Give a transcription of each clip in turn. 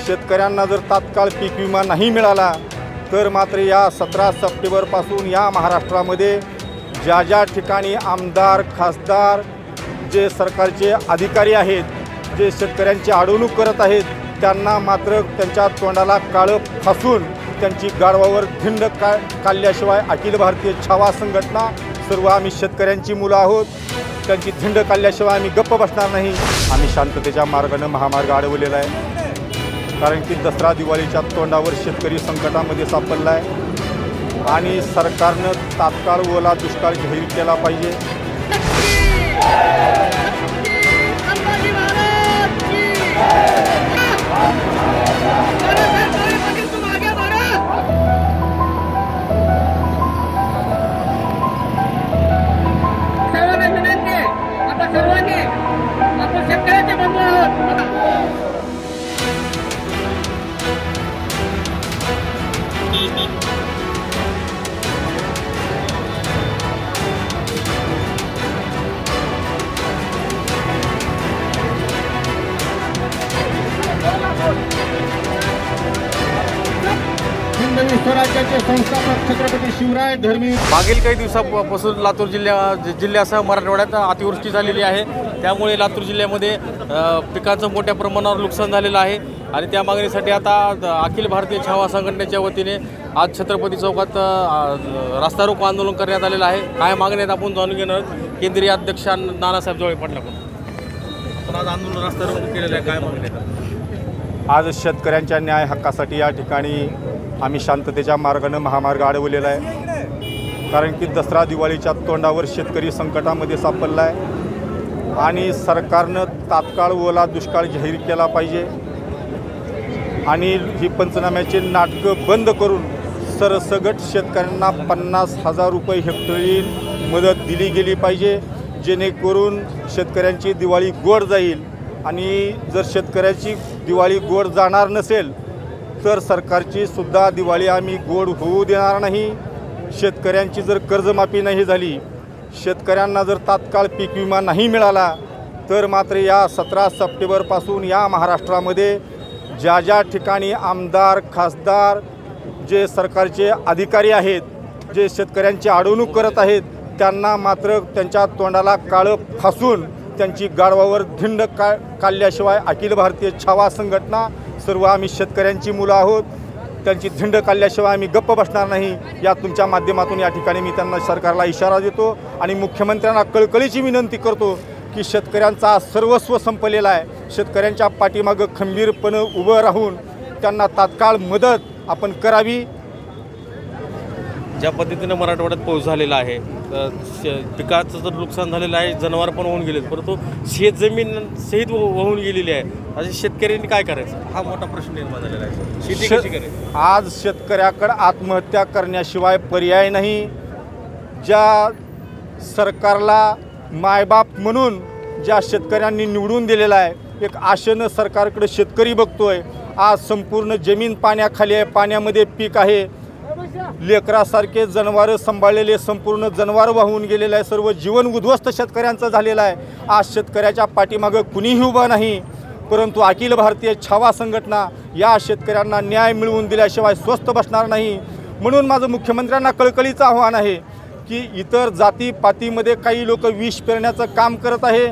शेतकऱ्यांना जर तात्काळ पीक विमा नाही मिळाला तर मात्र या 17 सप्टेंबरपासून या महाराष्ट्रामध्ये ज्या ज्या ठिकाणी आमदार खासदार जे सरकारचे अधिकारी आहेत, जे शेतकऱ्यांची अडवणूक करत आहेत, त्यांना मात्र त्यांच्या तोंडाला काळं फासून त्यांची गाढवावर धिंड काढल्याशिवाय अखिल भारतीय छावा संघटना सर्व आम्ही शेतकऱ्यांची मुलं आहोत, त्यांची धिंड काढल्याशिवाय आम्ही गप्प बसणार नाही। आम्ही शांततेच्या मार्गाने महामार्ग अडवलेला आहे, कारण की दसरा दिवाळीच्या तोंडावर शेतकरी संकटामध्ये सापडला आहे आणि सरकारनं तात्काळ ओला दुष्काळ जाहीर केला पाहिजे। स्वराज्याचे संस्थापक छत्रपती शिवराय धर्मी मागील काही दिवसापासून लातूर जिल्ह्यासह मराठवाड्यात अतिवृष्टी झालेली आहे। त्यामुळे लातूर जिल्ह्यामध्ये पिकांचं मोठ्या प्रमाणावर नुकसान झालेलं आहे आणि त्या मागणीसाठी आता अखिल भारतीय छावा संघटनेच्या वतीने आज छत्रपती चौकात रास्ता रोको आंदोलन करण्यात आलेलं आहे। काय मागण्या आहेत आपण जाणून घेणार केंद्रीय अध्यक्ष नानासाहेब जोळे पाटलाकडून। आज आंदोलन रास्ता रोको केलेलं आहे, काय मागण्या आहेत? आज शेतकऱ्यांच्या न्याय हक्कासाठी या ठिकाणी आम्ही शांततेच्या मार्गाने महामार्ग अडवलेला आहे, कारण की दसरा दिवाळीच्या तोंडावर शेतकरी संकटामध्ये सापडला आहे आणि सरकारनं तात्काळ ओला दुष्काळ जाहीर केला पाहिजे आणि ही पंचनाम्याचे नाटकं बंद करून सरसगट शेतकऱ्यांना 50,000 रुपये हेक्टरी मदत दिली गेली पाहिजे, जेणेकरून शेतकऱ्यांची दिवाळी गोड जाईल। आणि जर शेतकऱ्याची दिवाळी गोड जाणार नसेल तर सरकारची सुद्धा दिवाळी आम्ही गोड होऊ देणार नाही। शेतकऱ्यांची जर कर्जमाफी नाही झाली, शेतकऱ्यांना जर तात्काळ पीक विमा नाही मिळाला तर मात्र या 17 सप्टेंबरपासून या महाराष्ट्रामध्ये ज्या ज्या ठिकाणी आमदार खासदार जे सरकारचे अधिकारी आहेत, जे शेतकऱ्यांची अडवणूक करत आहेत, त्यांना मात्र त्यांच्या तोंडाला काळं फासून त्यांची गाढवावर धिंड काढल्याशिवाय अखिल भारतीय छावा संघटना सर्व आम्ही शेतकऱ्यांची मुलं आहोत, त्यांची धिंड काढल्याशिवाय आम्ही गप्प बसणार नाही। या तुमच्या माध्यमातून या ठिकाणी मी त्यांना सरकारला इशारा देतो आणि मुख्यमंत्र्यांना कळकळीची विनंती करतो की शेतकऱ्यांचा सर्वस्व संपलेला आहे, शेतकऱ्यांच्या पाठीमागं खंबीरपणे उभं राहून त्यांना तात्काळ मदत आपण करावी। ज्या पद्धतीने मराठवाड्यात पाऊस झालेला आहे, पिकाचं जर नुकसान झालेलं आहे, जनावर पण वाहून गेलेत, परंतु शेतजमीन सहित वाहून गेलेली आहे। अशा शेतकऱ्यांनी काय करायचं हा मोठा प्रश्न निर्माण झालेला आहे। शेती कशी करायची? आज शेतकऱ्याकडे आत्महत्या करण्याशिवाय पर्याय नाही। ज्या सरकारला मायबाप म्हणून ज्या शेतकऱ्यांनी निवडून दिलेला आहे, एक आशेनं सरकारकडे शेतकरी बघतोय। आज संपूर्ण जमीन पाण्याखाली आहे, पाण्यामध्ये पीक आहे, लेकरासारखे जनावरं सांभाळलेले संपूर्ण जनावर वाहून गेलेलं आहे, सर्व जीवन उद्ध्वस्त शेतकऱ्यांचं झालेलं आहे। आज शेतकऱ्याच्या पाठीमागं कुणीही उभं नाही, परंतु अखिल भारतीय छावा संघटना या शेतकऱ्यांना न्याय मिळवून दिल्याशिवाय स्वस्थ बसणार नाही। म्हणून माझं मुख्यमंत्र्यांना कळकळीचं आव्हान आहे की इतर जातीपातीमध्ये काही लोक विष पेरण्याचं काम करत आहे,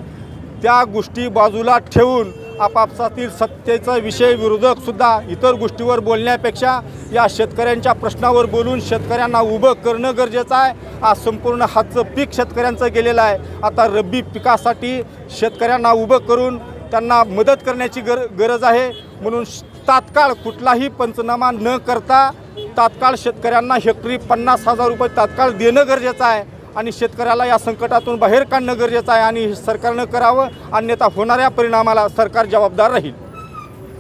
त्या गोष्टी बाजूला ठेवून आपापसातील सत्तेचा विषय विरोधकसुद्धा इतर गोष्टीवर बोलण्यापेक्षा या शेतकऱ्यांच्या प्रश्नावर बोलून शेतकऱ्यांना उभं करणं गरजेचं आहे। आज संपूर्ण हातचं पीक शेतकऱ्यांचं गेलेलं आहे, आता रब्बी पिकासाठी शेतकऱ्यांना उभं करून त्यांना मदत करण्याची गरज आहे। म्हणून तात्काळ कुठलाही पंचनामा न करता तात्काळ शेतकऱ्यांना हेक्टरी 50,000 रुपये तात्काळ देणं गरजेचं आहे आणि शेतकऱ्याला या संकटातून बाहेर काढणं गरजेचं आहे आणि सरकारनं करावं, अन्यथा होणाऱ्या परिणामाला सरकार जबाबदार राहील।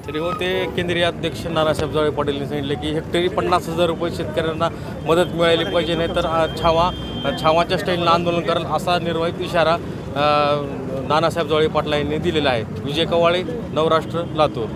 तरी होते केंद्रीय अध्यक्ष नानासाहेब जोळे पाटील यांनी सांगितले की हेक्टरी 50,000 रुपये शेतकऱ्यांना मदत मिळाली पाहिजे, नाही तर छावाच्या स्टाईलनं आंदोलन करेल असा निर्वाहित इशारा नानासाहेब जोळे पाटील यांनी दिलेला आहे। विजय कवाळे, नवराष्ट्र, लातूर।